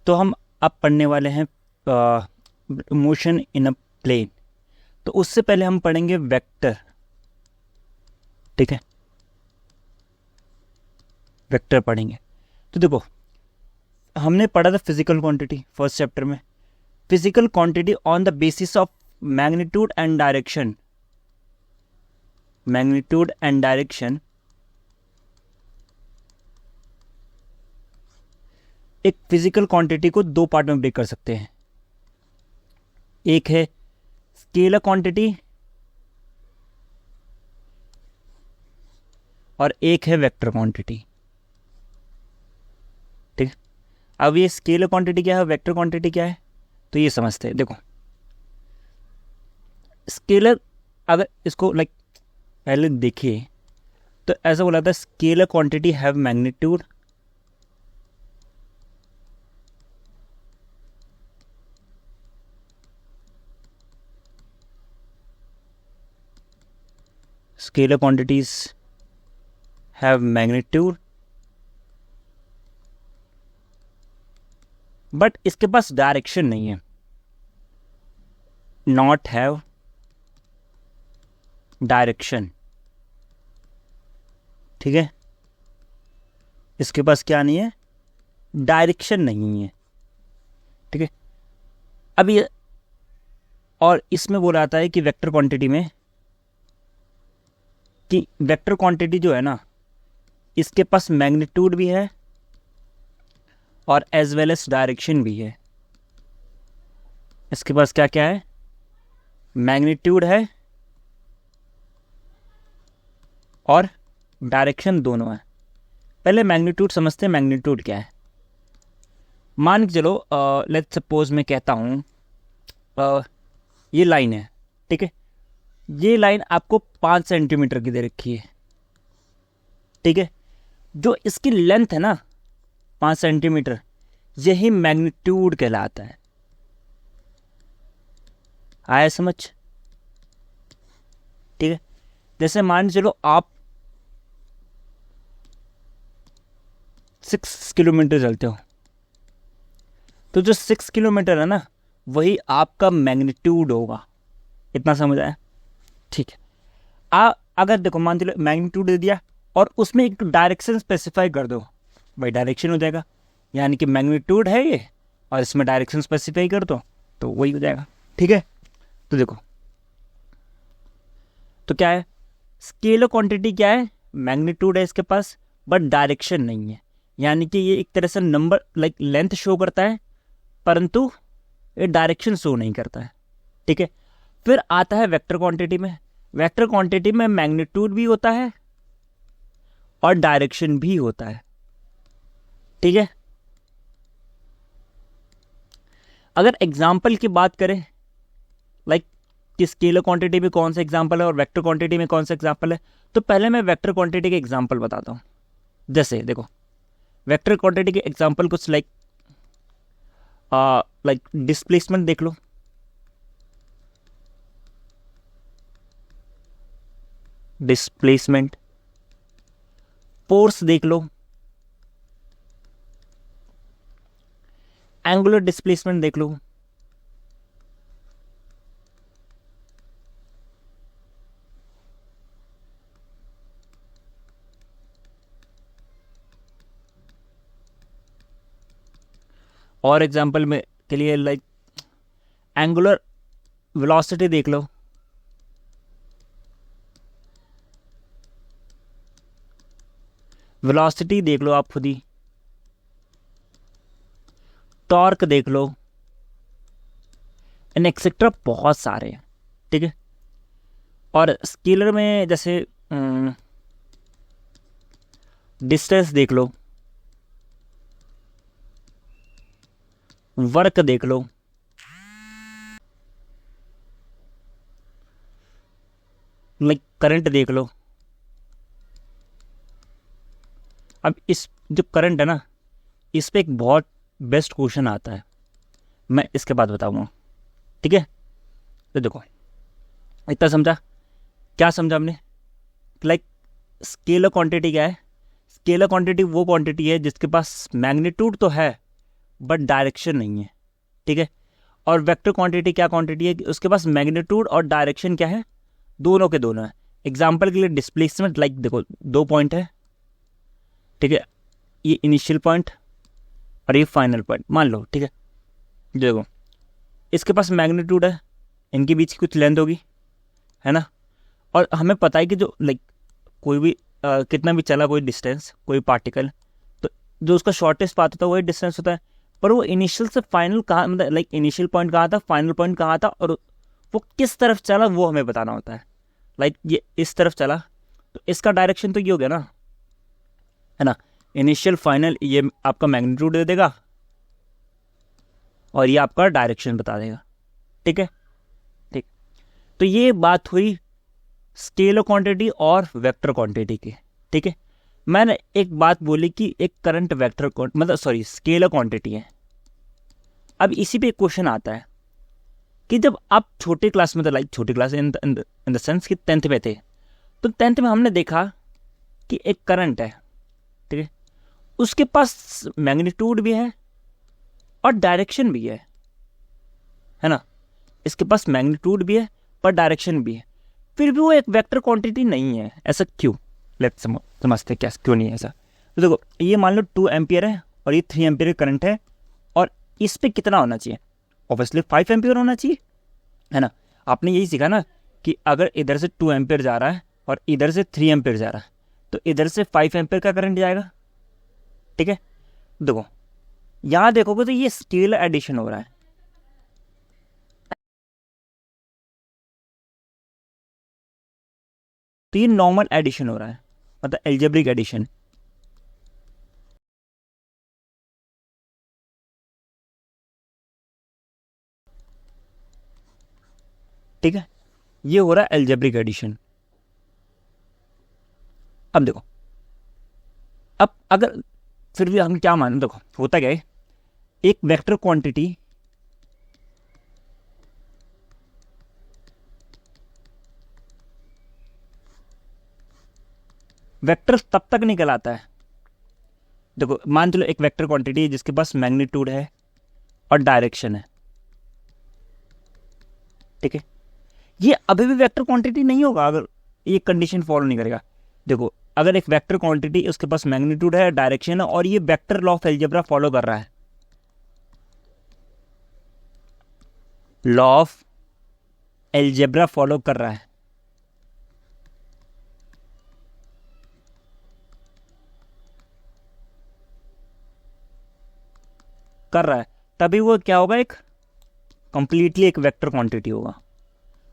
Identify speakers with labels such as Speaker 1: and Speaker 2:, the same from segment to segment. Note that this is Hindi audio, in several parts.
Speaker 1: तो हम अब पढ़ने वाले हैं मोशन इन अ प्लेन। तो उससे पहले हम पढ़ेंगे वेक्टर, ठीक है, वेक्टर पढ़ेंगे। तो देखो, हमने पढ़ा था फिजिकल क्वांटिटी फर्स्ट चैप्टर में। Physical quantity on the basis of magnitude and direction, magnitude and direction एक फिजिकल क्वांटिटी को दो पार्ट में ब्रेक कर सकते हैं। एक है स्केलर क्वांटिटी और एक है वेक्टर क्वांटिटी, ठीक है। अब ये स्केलर क्वांटिटी क्या है, वेक्टर क्वांटिटी क्या है, तो ये समझते हैं। देखो, स्केलर, अगर इसको लाइक पहले देखिए तो ऐसा बोला था, scalar quantity have magnitude scalar quantities have magnitude but इसके पास डायरेक्शन नहीं है, नॉट हैव डायरेक्शन, ठीक है। इसके पास क्या नहीं है, डायरेक्शन नहीं है, ठीक है। अब ये, और इसमें बोला जाता है कि वेक्टर क्वांटिटी में, कि वेक्टर क्वांटिटी जो है ना, इसके पास मैग्नीट्यूड भी है और एज वेल एज डायरेक्शन भी है। इसके पास क्या क्या है, मैग्नीट्यूड है और डायरेक्शन दोनों है। पहले मैग्नीट्यूड समझते हैं, मैग्नीट्यूड क्या है। मान के चलो, लेट्स सपोज मैं कहता हूँ ये लाइन है, ठीक है। ये लाइन आपको 5 सेंटीमीटर की दे रखी है, ठीक है। जो इसकी लेंथ है ना 5 सेंटीमीटर, यही मैग्नीट्यूड कहलाता है। आया समझ, ठीक है। जैसे मान चलो आप 6 किलोमीटर चलते हो, तो जो 6 किलोमीटर है ना, वही आपका मैग्नीट्यूड होगा। इतना समझ आया, ठीक है। अगर देखो, मान चलो मैग्नीट्यूड दे दिया और उसमें एक डायरेक्शन स्पेसिफाई कर दो, भाई डायरेक्शन हो जाएगा। यानी कि मैग्नीट्यूड है ये और इसमें डायरेक्शन स्पेसिफाई कर दो तो वही हो जाएगा, ठीक है। तो देखो, तो क्या है, स्केलर क्वांटिटी क्या है, मैग्नीट्यूड है इसके पास बट डायरेक्शन नहीं है। यानी कि ये एक तरह से नंबर लाइक लेंथ शो करता है परंतु ये डायरेक्शन शो नहीं करता है, ठीक है। फिर आता है वेक्टर क्वांटिटी में। वेक्टर क्वांटिटी में मैग्नीट्यूड भी होता है और डायरेक्शन भी होता है, ठीक है। अगर एग्जाम्पल की बात करें, लाइक कि स्केलर क्वांटिटी में कौन सा एग्जाम्पल है और वेक्टर क्वांटिटी में कौन सा एग्जाम्पल है, तो पहले मैं वेक्टर क्वांटिटी के एग्जाम्पल बताता हूँ। जैसे देखो, वेक्टर क्वांटिटी के एग्जाम्पल कुछ लाइक डिस्प्लेसमेंट देख लो, डिस्प्लेसमेंट, फोर्स देख लो, एंगुलर डिस्प्लेसमेंट देख लो, और एग्जांपल में के लिए लाइक एंगुलर वेलोसिटी देख लो, वेलोसिटी देख लो आप खुद ही, टॉर्क देख लो, एंड एक्सेट्रा, बहुत सारे हैं, ठीक है। और स्केलर में जैसे डिस्टेंस देख लो, वर्क देख लो, लाइक करंट देख लो। अब इस जो करंट है ना, इस पे एक बहुत बेस्ट क्वेश्चन आता है, मैं इसके बाद बताऊंगा, ठीक है। तो देखो, इतना समझा, क्या समझा हमने, लाइक स्केलर क्वांटिटी क्या है, स्केलर क्वांटिटी वो क्वांटिटी है जिसके पास मैग्नीट्यूड तो है बट डायरेक्शन नहीं है, ठीक है। और वेक्टर क्वांटिटी क्या क्वांटिटी है कि उसके पास मैग्नीट्यूड और डायरेक्शन क्या है, दोनों के दोनों है। एग्जाम्पल के लिए डिस्प्लेसमेंट, लाइक देखो 2 पॉइंट है, ठीक है, ये इनिशियल पॉइंट और ये फाइनल पॉइंट मान लो, ठीक है। देखो इसके पास मैग्नीट्यूड है, इनके बीच की कुछ लेंथ होगी, है ना। और हमें पता है कि जो लाइक कोई भी कितना भी चला कोई डिस्टेंस, कोई पार्टिकल, तो जो उसका शॉर्टेस्ट पाथ होता है वही डिस्टेंस होता है। पर वो इनिशियल से फाइनल कहाँ, मतलब लाइक इनिशियल पॉइंट कहाँ था, फाइनल पॉइंट कहाँ था, और वो किस तरफ चला वो हमें बताना होता है। लाइक ये इस तरफ चला तो इसका डायरेक्शन तो ये हो गया ना, है ना। इनिशियल फाइनल ये आपका मैग्नीट्यूड दे देगा और ये आपका डायरेक्शन बता देगा, ठीक है, ठीक। तो ये बात हुई स्केलर क्वांटिटी और वेक्टर क्वांटिटी की, ठीक है। मैंने एक बात बोली कि एक करंट वेक्टर मतलब सॉरी स्केलर क्वांटिटी है। अब इसी पे एक क्वेश्चन आता है कि जब आप छोटे क्लास में, लाइक छोटी क्लास इन द सेंस कि 10th में थे, तो 10th में हमने देखा कि एक करंट है, ठीक है, उसके पास मैग्नीट्यूड भी है और डायरेक्शन भी है ना। इसके पास मैग्नीट्यूड भी है पर डायरेक्शन भी है, फिर भी वो एक वेक्टर क्वांटिटी नहीं है। ऐसा क्यों, लेट्स समझते हैं क्या क्यों नहीं है ऐसा। तो देखो ये मान लो 2 एम्पियर है और ये 3 एम्पियर करंट है, और इस पे कितना होना चाहिए, ऑब्वियसली 5 एम्पियर होना चाहिए, है ना। आपने यही सीखा ना कि अगर इधर से 2 एम्पियर जा रहा है और इधर से 3 एम्पियर जा रहा है तो इधर से 5 एम्पियर का करंट जाएगा, ठीक है। देखो यहाँ देखोगे तो ये स्केलर एडिशन हो रहा है, तो ये नॉर्मल एडिशन हो रहा है, मतलब एल्जेब्रिक एडिशन। ठीक है, ये हो रहा है एल्जेब्रिक एडिशन। अब देखो, अब अगर फिर भी हम क्या माने, देखो होता क्या है, एक वेक्टर क्वांटिटी वेक्टर तब तक निकल आता है। देखो मान चलो एक वेक्टर क्वांटिटी है जिसके पास मैग्नीट्यूड है और डायरेक्शन है, ठीक है, ये अभी भी वेक्टर क्वांटिटी नहीं होगा अगर ये कंडीशन फॉलो नहीं करेगा। देखो अगर एक वेक्टर क्वांटिटी उसके पास मैग्नीट्यूड है, डायरेक्शन है, और ये vector law of algebra follow कर रहा है, लॉ ऑफ एल्जेब्रा फॉलो कर रहा है, तभी वो क्या होगा, एक कंप्लीटली एक वेक्टर क्वांटिटी होगा।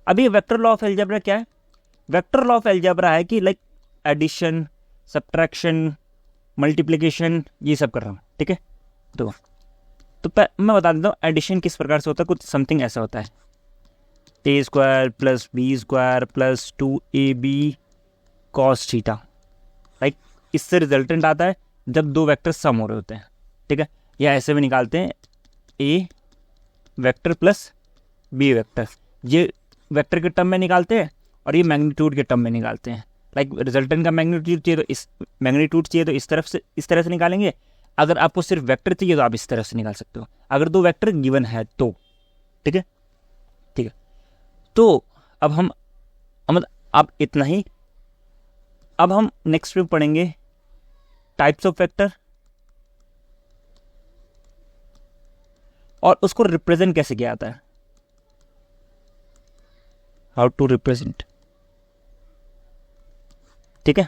Speaker 1: अभी वेक्टर लॉ ऑफ एल्जेब्रा क्या है, वेक्टर लॉ ऑफ एल्जेब्रा है कि लाइक एडिशन, सब्ट्रैक्शन, मल्टीप्लिकेशन, ये सब कर रहा हूँ, ठीक है। तो मैं बता देता हूँ एडिशन किस प्रकार से होता है। कुछ समथिंग ऐसा होता है, A square plus B square plus 2ab cos theta, like इससे रिजल्टेंट आता है जब दो वेक्टर सम हो रहे होते हैं, ठीक है। या ऐसे भी निकालते हैं ए वेक्टर प्लस बी वेक्टर, ये वेक्टर के टर्म में निकालते हैं और ये मैग्नीट्यूड के टर्म में निकालते हैं। लाइक रिजल्टेंट का मैग्नीट्यूड चाहिए तो इस मैग्नीट्यूड चाहिए तो इस तरह से निकालेंगे। अगर आपको सिर्फ वेक्टर चाहिए तो आप इस तरह से निकाल सकते हो, अगर दो वेक्टर गिवन है तो, ठीक है, ठीक है। तो अब हम अब इतना ही। अब हम नेक्स्ट में पढ़ेंगे टाइप्स ऑफ वेक्टर और उसको रिप्रेजेंट कैसे किया जाता है, हाउ टू रिप्रेजेंट, ठीक है।